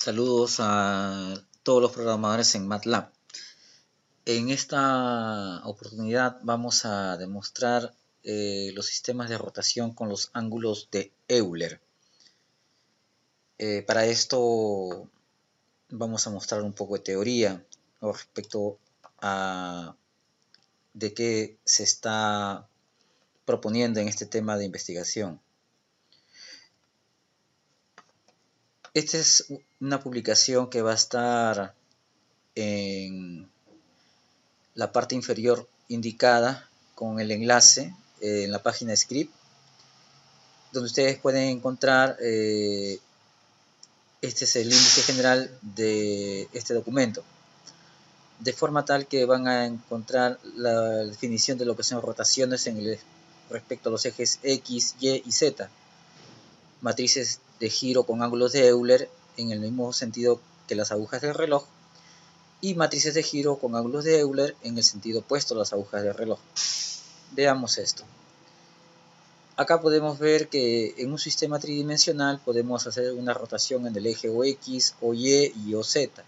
Saludos a todos los programadores en MATLAB. En esta oportunidad vamos a demostrar los sistemas de rotación con los ángulos de Euler. Para esto vamos a mostrar un poco de teoría respecto a de qué se está proponiendo en este tema de investigación. Esta es una publicación que va a estar en la parte inferior indicada con el enlace en la página script, donde ustedes pueden encontrar este es el índice general de este documento, de forma tal que van a encontrar la definición de lo que son rotaciones respecto a los ejes X, Y y Z, matrices de giro con ángulos de Euler en el mismo sentido que las agujas del reloj, y matrices de giro con ángulos de Euler en el sentido opuesto a las agujas del reloj. Veamos esto. Acá podemos ver que en un sistema tridimensional podemos hacer una rotación en el eje o X, o Y o Z.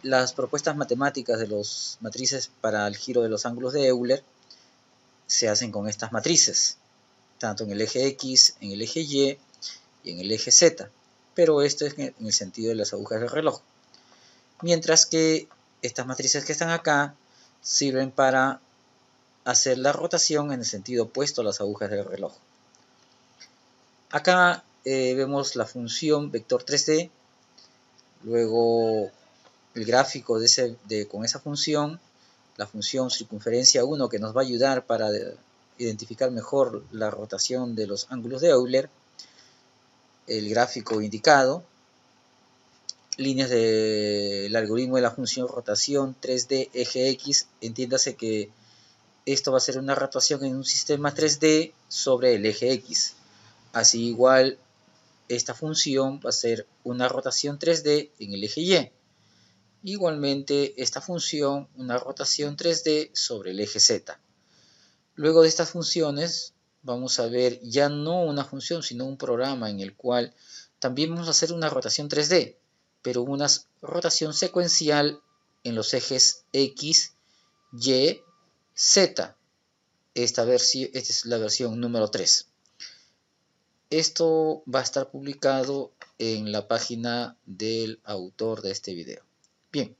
Las propuestas matemáticas de las matrices para el giro de los ángulos de Euler se hacen con estas matrices, tanto en el eje X, en el eje Y y en el eje Z, pero esto es en el sentido de las agujas del reloj. Mientras que estas matrices que están acá sirven para hacer la rotación en el sentido opuesto a las agujas del reloj. Acá vemos la función vector 3D, luego el gráfico con esa función, la función circunferencia 1 que nos va a ayudar para identificar mejor la rotación de los ángulos de Euler, el gráfico indicado, líneas del algoritmo de la función rotación 3D eje X, entiéndase que esto va a ser una rotación en un sistema 3D sobre el eje X. Así igual esta función va a ser una rotación 3D en el eje Y. Igualmente esta función una rotación 3D sobre el eje Z. Luego de estas funciones vamos a ver ya no una función sino un programa en el cual también vamos a hacer una rotación 3D, pero una rotación secuencial en los ejes X, Y, Z. Esta es la versión número 3. Esto va a estar publicado en la página del autor de este video. Bien,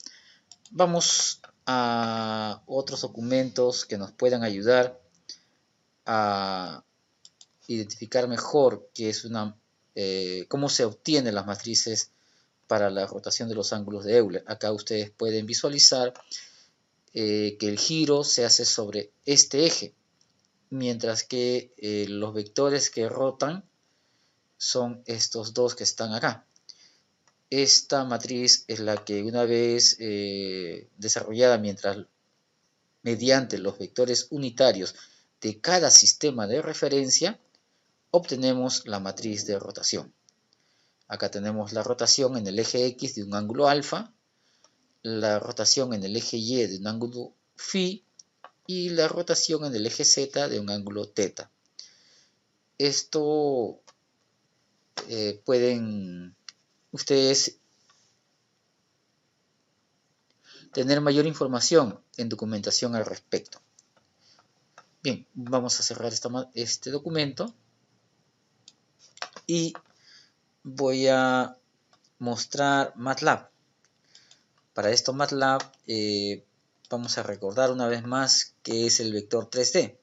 vamos a otros documentos que nos puedan ayudar a identificar mejor qué es cómo se obtienen las matrices para la rotación de los ángulos de Euler. Acá ustedes pueden visualizar que el giro se hace sobre este eje, mientras que los vectores que rotan son estos dos que están acá. Esta matriz es la que una vez desarrollada mediante los vectores unitarios de cada sistema de referencia, obtenemos la matriz de rotación. Acá tenemos la rotación en el eje X de un ángulo alfa, la rotación en el eje Y de un ángulo phi y la rotación en el eje Z de un ángulo teta. Esto pueden ustedes tener mayor información en documentación al respecto. Bien, vamos a cerrar este documento y voy a mostrar MATLAB. Para esto MATLAB vamos a recordar una vez más qué es el vector 3D.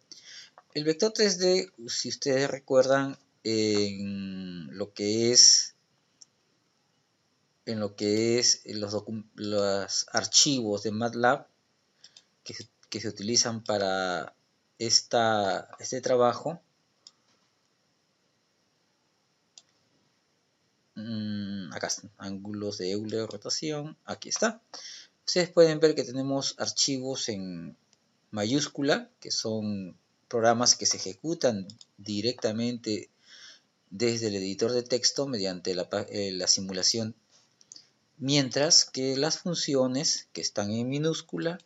El vector 3D, si ustedes recuerdan, en lo que es los archivos de MATLAB que se utilizan para este trabajo, acá están, ángulos de Euler, rotación, aquí está. Ustedes pueden ver que tenemos archivos en mayúscula, que son programas que se ejecutan directamente desde el editor de texto mediante la simulación, mientras que las funciones que están en minúscula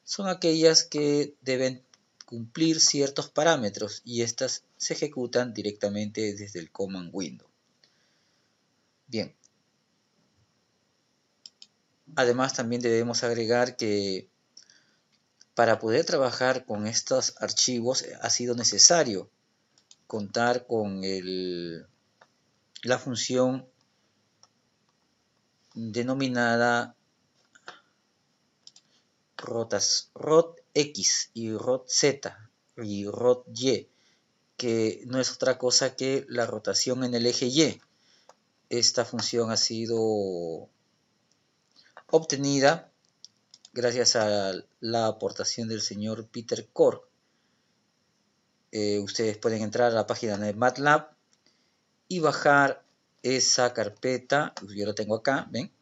son aquellas que deben cumplir ciertos parámetros y estas se ejecutan directamente desde el command window. Bien, Además, también debemos agregar que para poder trabajar con estos archivos ha sido necesario contar con la función denominada ROTX y ROTZ y ROTY, que no es otra cosa que la rotación en el eje Y. Esta función ha sido obtenida gracias a la aportación del señor Peter Cork. Ustedes pueden entrar a la página de MATLAB y bajar esa carpeta. Yo lo tengo acá, ¿ven?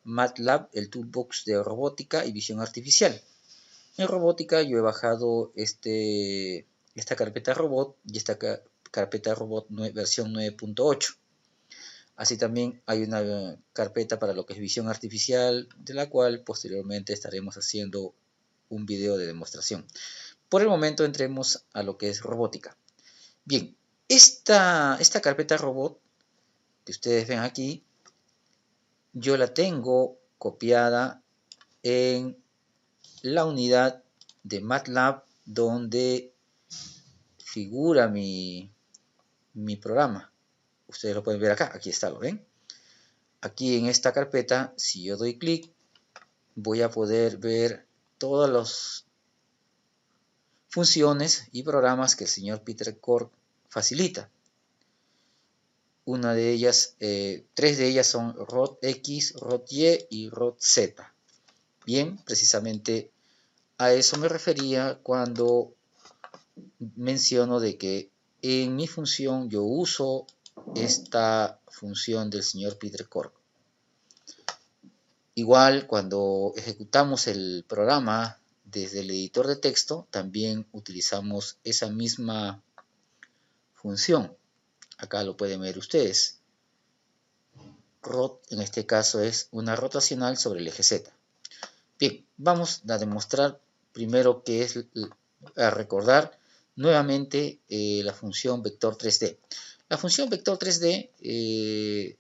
MATLAB, el toolbox de robótica y visión artificial. En robótica yo he bajado esta carpeta robot y esta carpeta robot versión 9.8. Así también hay una carpeta para lo que es visión artificial, de la cual posteriormente estaremos haciendo un video de demostración. Por el momento entremos a lo que es robótica. Bien, esta carpeta robot que ustedes ven aquí, yo la tengo copiada en la unidad de MATLAB donde figura mi programa. Ustedes lo pueden ver acá, aquí está, ¿lo ven? Aquí en esta carpeta, si yo doy clic, voy a poder ver todas las funciones y programas que el señor Peter Cork facilita. Una de ellas, tres de ellas son ROTX, ROTY y ROTZ. Bien, precisamente a eso me refería cuando menciono de que en mi función yo uso esta función del señor Peter Cork. Igual cuando ejecutamos el programa desde el editor de texto, también utilizamos esa misma función. Acá lo pueden ver ustedes. ROT en este caso es una rotacional sobre el eje Z. Bien, vamos a demostrar primero qué es, a recordar nuevamente la función vector 3D. La función vector 3D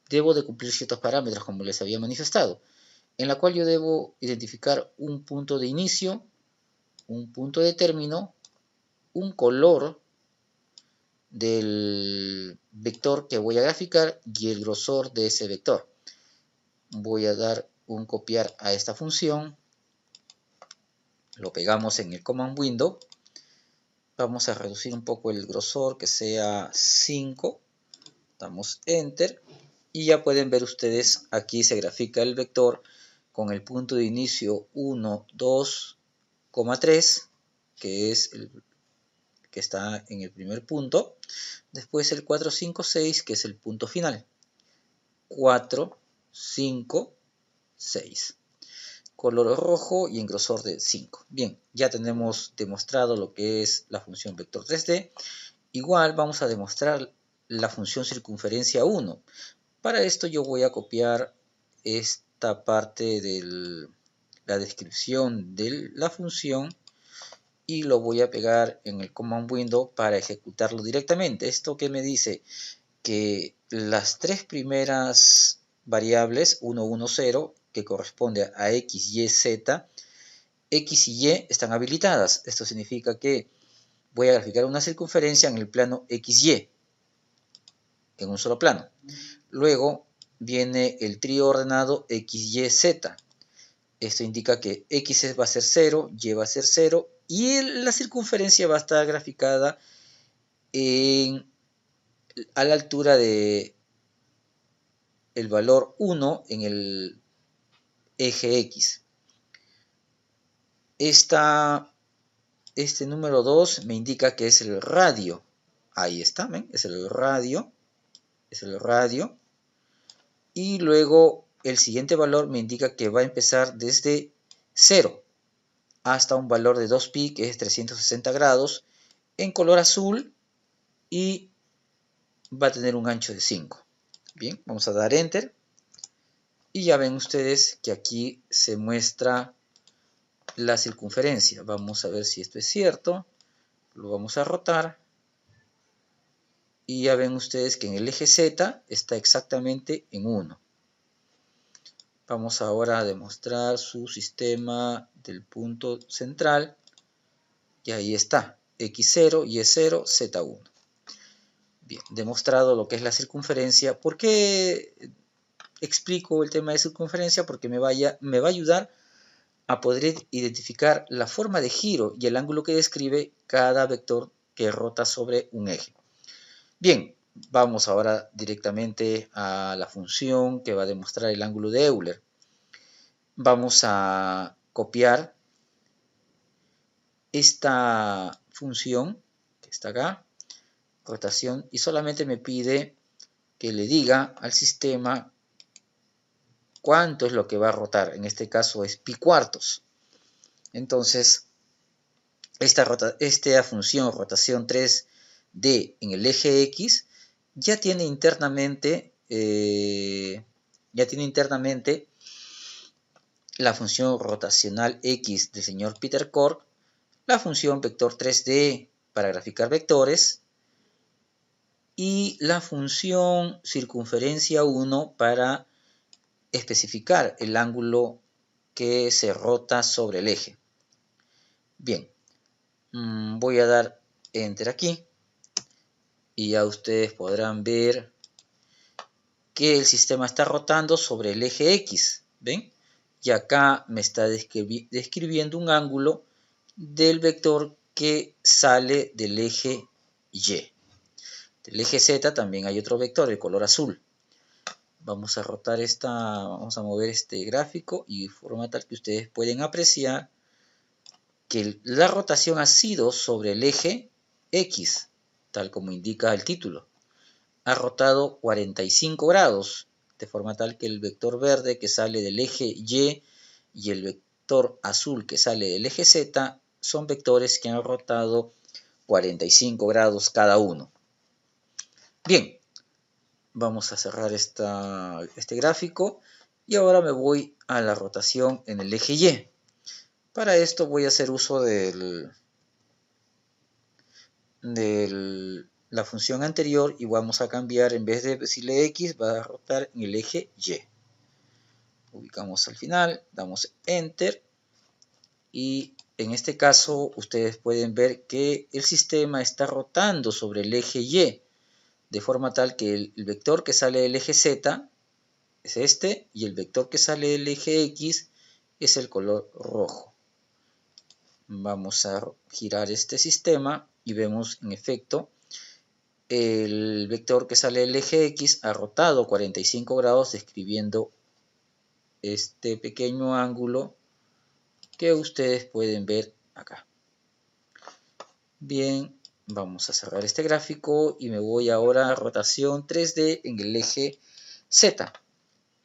debo de cumplir ciertos parámetros como les había manifestado, en la cual yo debo identificar un punto de inicio, un punto de término, un color del vector que voy a graficar y el grosor de ese vector. Voy a dar un copiar a esta función, lo pegamos en el command window, vamos a reducir un poco el grosor que sea 5, damos enter y ya pueden ver ustedes aquí se grafica el vector con el punto de inicio 1, 2, 3, que es el que está en el primer punto, después el 4, 5, 6, que es el punto final, 4, 5, 6, color rojo y en grosor de 5. Bien, ya tenemos demostrado lo que es la función vector 3D. Igual vamos a demostrar la función circunferencia 1. Para esto yo voy a copiar esta parte de la descripción de la función y lo voy a pegar en el command window para ejecutarlo directamente. Esto que me dice que las tres primeras variables 1, 1, 0 que corresponde a x, y, z, x y y están habilitadas. Esto significa que voy a graficar una circunferencia en el plano XY, en un solo plano. Luego viene el trío ordenado X, Y, Z. Esto indica que X va a ser 0, Y va a ser 0 y la circunferencia va a estar graficada a la altura de el valor 1 en el eje X. Este número 2 me indica que es el radio. Ahí está, ¿ven? Es el radio. Es el radio. Y luego el siguiente valor me indica que va a empezar desde 0 hasta un valor de 2pi, que es 360 grados, en color azul y va a tener un ancho de 5. Bien, vamos a dar Enter. Y ya ven ustedes que aquí se muestra la circunferencia. Vamos a ver si esto es cierto. Lo vamos a rotar. Y ya ven ustedes que en el eje Z está exactamente en 1. Vamos ahora a demostrar su sistema del punto central. Y ahí está, x0, y0, z1. Bien, demostrado lo que es la circunferencia. ¿Por qué explico el tema de circunferencia? Porque me va a ayudar a poder identificar la forma de giro y el ángulo que describe cada vector que rota sobre un eje. Bien, vamos ahora directamente a la función que va a demostrar el ángulo de Euler. Vamos a copiar esta función que está acá, rotación, y solamente me pide que le diga al sistema cuánto es lo que va a rotar. En este caso es pi cuartos. Entonces, esta función rotación 3D en el eje X ya tiene internamente la función rotacional X del señor Peter Cork, la función vector 3D para graficar vectores y la función circunferencia 1 para especificar el ángulo que se rota sobre el eje. Bien, voy a dar Enter aquí y ya ustedes podrán ver que el sistema está rotando sobre el eje X, ¿ven? Y acá me está describiendo un ángulo del vector que sale del eje Y. Del eje Z también hay otro vector, de color azul. Vamos a vamos a mover este gráfico y de forma tal que ustedes pueden apreciar que la rotación ha sido sobre el eje X, tal como indica el título. Ha rotado 45 grados, de forma tal que el vector verde que sale del eje y el vector azul que sale del eje Z son vectores que han rotado 45 grados cada uno. Bien, vamos a cerrar este gráfico y ahora me voy a la rotación en el eje Y. Para esto voy a hacer uso de la función anterior y vamos a cambiar, en vez de decirle X, va a rotar en el eje Y. Ubicamos al final, damos Enter y en este caso ustedes pueden ver que el sistema está rotando sobre el eje Y, de forma tal que el vector que sale del eje Z es este y el vector que sale del eje X es el color rojo. Vamos a girar este sistema y vemos en efecto el vector que sale del eje X ha rotado 45 grados describiendo este pequeño ángulo que ustedes pueden ver acá. Bien, vamos a cerrar este gráfico y me voy ahora a rotación 3D en el eje Z.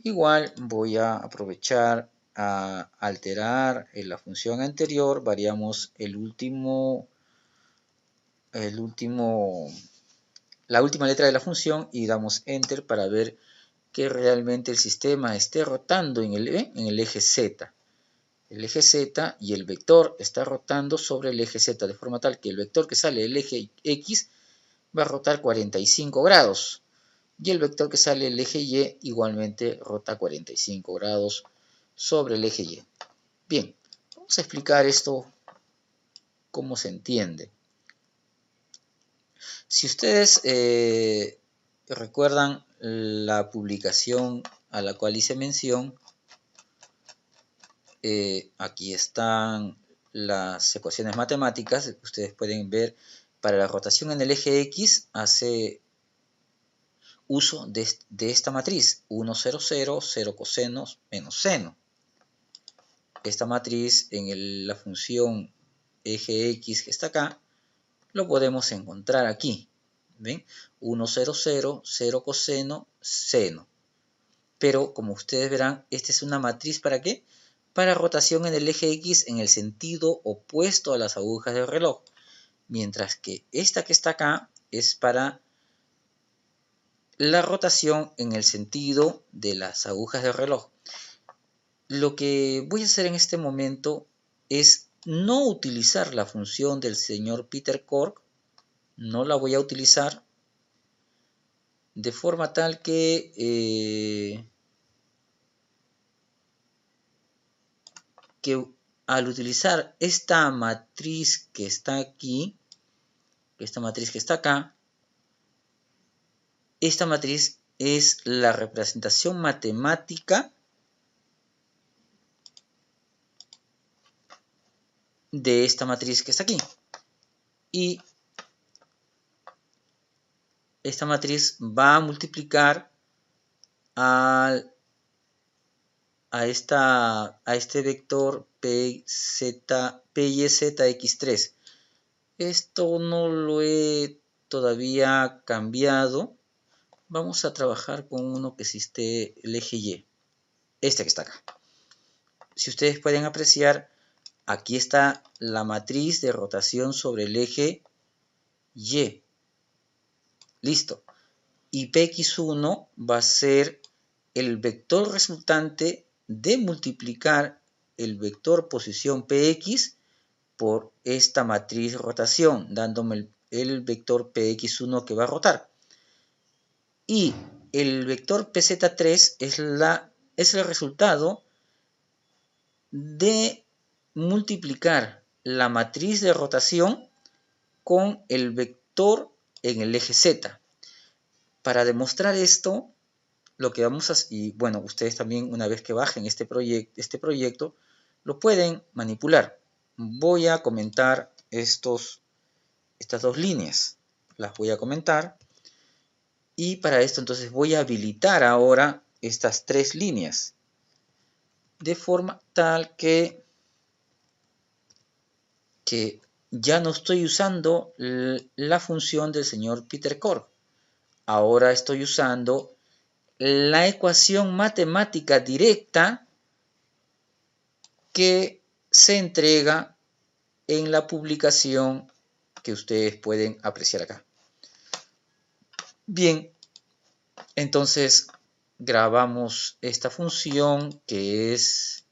Igual voy a aprovechar a alterar en la función anterior, variamos la última letra de la función y damos Enter para ver que realmente el sistema esté rotando en el eje Z. El eje Z y el vector está rotando sobre el eje Z, de forma tal que el vector que sale del eje X va a rotar 45 grados. Y el vector que sale del eje Y igualmente rota 45 grados sobre el eje Y. Bien, vamos a explicar esto cómo se entiende. Si ustedes recuerdan la publicación a la cual hice mención, aquí están las ecuaciones matemáticas. Ustedes pueden ver, para la rotación en el eje X hace uso de esta matriz, 1, 0, 0, 0 cosenos menos seno. Esta matriz en la función eje X que está acá, lo podemos encontrar aquí. ¿Ven? 1, 0, 0, 0 coseno, seno. Pero como ustedes verán, esta es una matriz ¿para qué? Para rotación en el eje X en el sentido opuesto a las agujas del reloj. Mientras que esta que está acá es para la rotación en el sentido de las agujas del reloj. Lo que voy a hacer en este momento es no utilizar la función del señor Peter Cork, no la voy a utilizar, de forma tal que que al utilizar esta matriz que está aquí, esta matriz que está acá, esta matriz es la representación matemática de esta matriz que está aquí. Y esta matriz va a multiplicar a este vector PYZX3. Esto no lo he todavía cambiado. Vamos a trabajar con uno que existe el eje Y. Este que está acá. Si ustedes pueden apreciar, aquí está la matriz de rotación sobre el eje Y. Listo. Y Px1 va a ser el vector resultante de multiplicar el vector posición Px por esta matriz rotación, dándome el vector Px1 que va a rotar. Y el vector PZ3 es el resultado de multiplicar la matriz de rotación con el vector en el eje Z. Para demostrar esto, lo que vamos a hacer, y bueno, ustedes también una vez que bajen este proyecto, lo pueden manipular. Voy a comentar estas dos líneas. Las voy a comentar. Y para esto entonces voy a habilitar ahora estas tres líneas. De forma tal que ya no estoy usando la función del señor Peter Cork. Ahora estoy usando la ecuación matemática directa que se entrega en la publicación que ustedes pueden apreciar acá. Bien, entonces grabamos esta función que es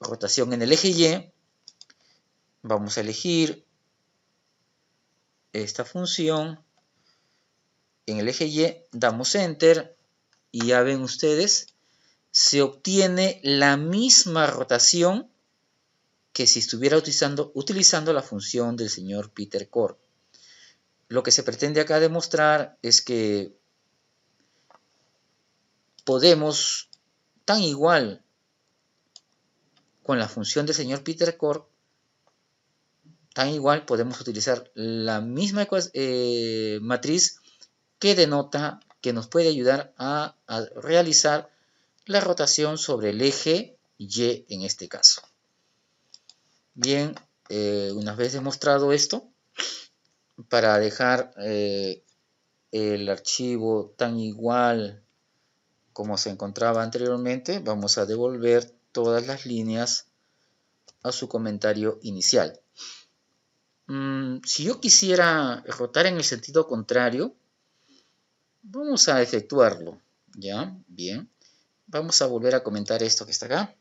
rotación en el eje Y. Vamos a elegir esta función en el eje Y, damos Enter y ya ven ustedes, se obtiene la misma rotación que si estuviera utilizando la función del señor Peter Cork. Lo que se pretende acá demostrar es que podemos, tan igual con la función del señor Peter Cork, tan igual podemos utilizar la misma matriz que denota, que nos puede ayudar a realizar la rotación sobre el eje Y en este caso. Bien, una vez demostrado esto, para dejar el archivo tan igual como se encontraba anteriormente, vamos a devolver todas las líneas a su comentario inicial. Si yo quisiera rotar en el sentido contrario, vamos a efectuarlo. ¿Ya? Bien. Vamos a volver a comentar esto que está acá.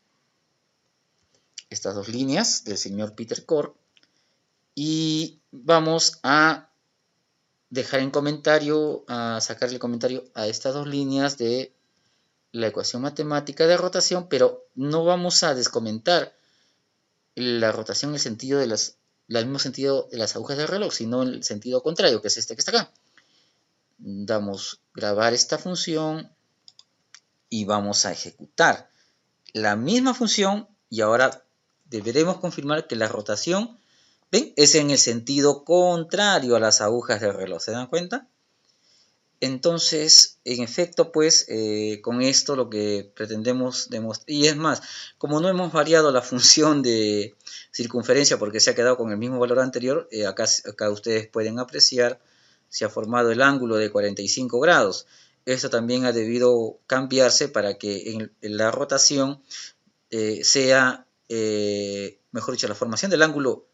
Estas dos líneas del señor Peter Cork. Y vamos a dejar en comentario, a sacarle comentario a estas dos líneas de la ecuación matemática de rotación, pero no vamos a descomentar la rotación en el sentido el mismo sentido de las agujas del reloj, sino en el sentido contrario, que es este que está acá. Damos grabar esta función y vamos a ejecutar la misma función y ahora deberemos confirmar que la rotación, ¿ven?, es en el sentido contrario a las agujas del reloj. ¿Se dan cuenta? Entonces, en efecto, pues, con esto lo que pretendemos demostrar, y es más, como no hemos variado la función de circunferencia porque se ha quedado con el mismo valor anterior, acá ustedes pueden apreciar, se ha formado el ángulo de 45 grados. Esto también ha debido cambiarse para que en la rotación sea, mejor dicho, la formación del ángulo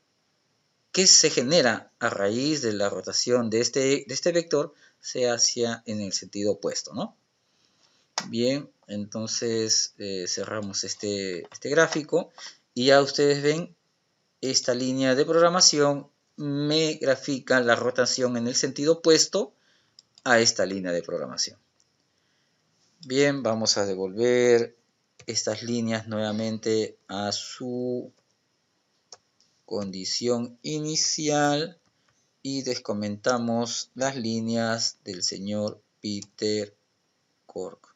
que se genera a raíz de la rotación de este vector sea hacia en el sentido opuesto, ¿no? Bien, entonces cerramos este gráfico y ya ustedes ven esta línea de programación me grafica la rotación en el sentido opuesto a esta línea de programación. Bien, vamos a devolver estas líneas nuevamente a su condición inicial y descomentamos las líneas del señor Peter Cork.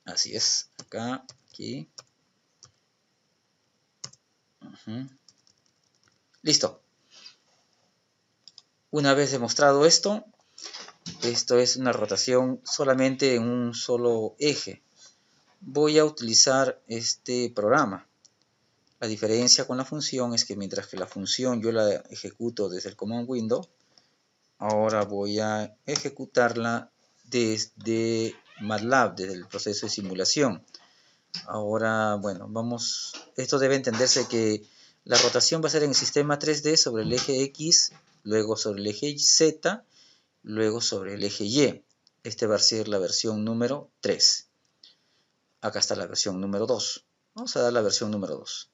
Así es, acá, aquí. Listo. Una vez demostrado esto es una rotación solamente en un solo eje. Voy a utilizar este programa. La diferencia con la función es que mientras que la función yo la ejecuto desde el command window, ahora voy a ejecutarla desde MATLAB, desde el proceso de simulación. Ahora, bueno, esto debe entenderse que la rotación va a ser en el sistema 3D sobre el eje X, luego sobre el eje Z, luego sobre el eje Y. Este va a ser la versión número 3. Acá está la versión número 2. Vamos a dar la versión número 2.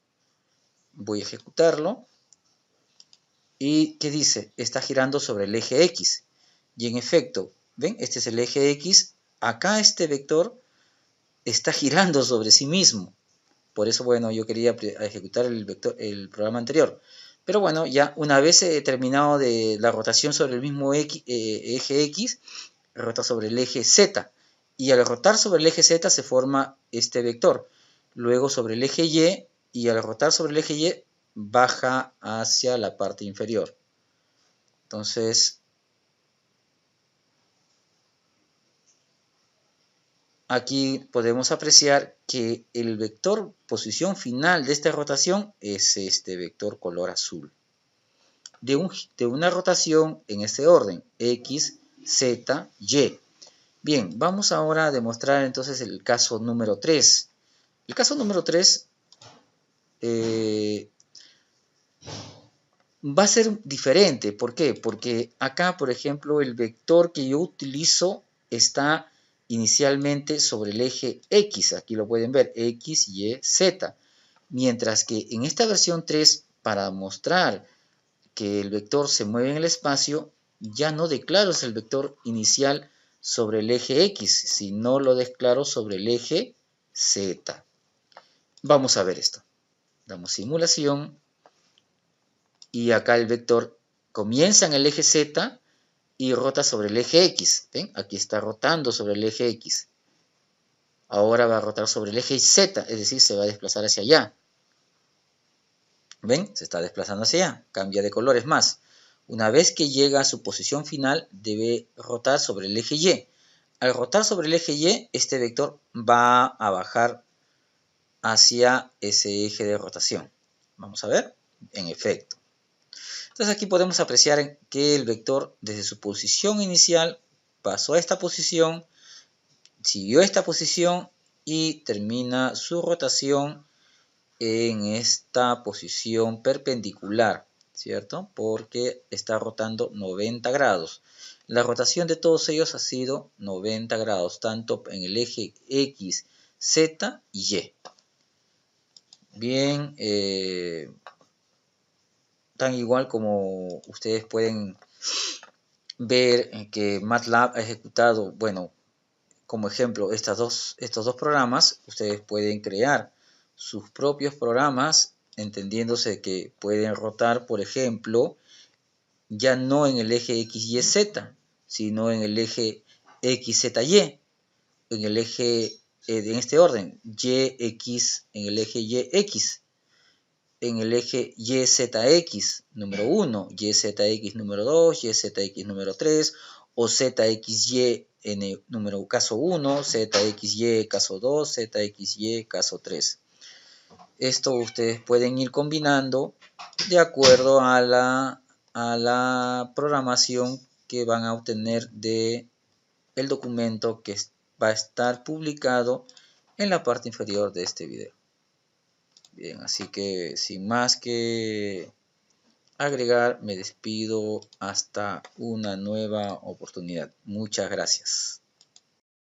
Voy a ejecutarlo. ¿Y qué dice? Está girando sobre el eje X. Y en efecto, ¿ven? Este es el eje X. Acá este vector está girando sobre sí mismo. Por eso, bueno, yo quería ejecutar el programa anterior. Pero bueno, ya una vez terminado de la rotación sobre el mismo eje X, rota sobre el eje Z. Y al rotar sobre el eje Z se forma este vector. Luego sobre el eje Y, y al rotar sobre el eje Y, baja hacia la parte inferior. Entonces, aquí podemos apreciar que el vector posición final de esta rotación es este vector color azul. De una rotación en este orden, X, Z, Y. Bien, vamos ahora a demostrar entonces el caso número 3. El caso número 3 va a ser diferente. ¿Por qué? Porque acá, por ejemplo, el vector que yo utilizo está inicialmente sobre el eje X. Aquí lo pueden ver, X, Y, Z. Mientras que en esta versión 3, para mostrar que el vector se mueve en el espacio, ya no declaro el vector inicial sobre el eje X, sino lo declaro sobre el eje Z. Vamos a ver esto. Damos simulación. Y acá el vector comienza en el eje Z y rota sobre el eje X. ¿Ven? Aquí está rotando sobre el eje X. Ahora va a rotar sobre el eje Z, es decir, se va a desplazar hacia allá. ¿Ven? Se está desplazando hacia allá. Cambia de colores más. Una vez que llega a su posición final, debe rotar sobre el eje Y. Al rotar sobre el eje Y, este vector va a bajar hacia ese eje de rotación. Vamos a ver. En efecto. Entonces aquí podemos apreciar que el vector desde su posición inicial pasó a esta posición, siguió esta posición y termina su rotación en esta posición perpendicular, ¿cierto? Porque está rotando 90 grados. La rotación de todos ellos ha sido 90 grados, tanto en el eje X, Z y Y. Bien, tan igual como ustedes pueden ver que MATLAB ha ejecutado, bueno, como ejemplo, estos dos programas, ustedes pueden crear sus propios programas, entendiéndose que pueden rotar, por ejemplo, ya no en el eje XYZ, sino en el eje XZY, en el eje, en este orden, YX, en el eje YX, en el eje YZX número 1, YZX número 2, YZX número 3, o ZXY en el número caso 1, ZXY caso 2, ZXY caso 3. Esto ustedes pueden ir combinando de acuerdo a la programación que van a obtener de el documento que va a estar publicado en la parte inferior de este video. Bien, así que sin más que agregar, me despido hasta una nueva oportunidad. Muchas gracias.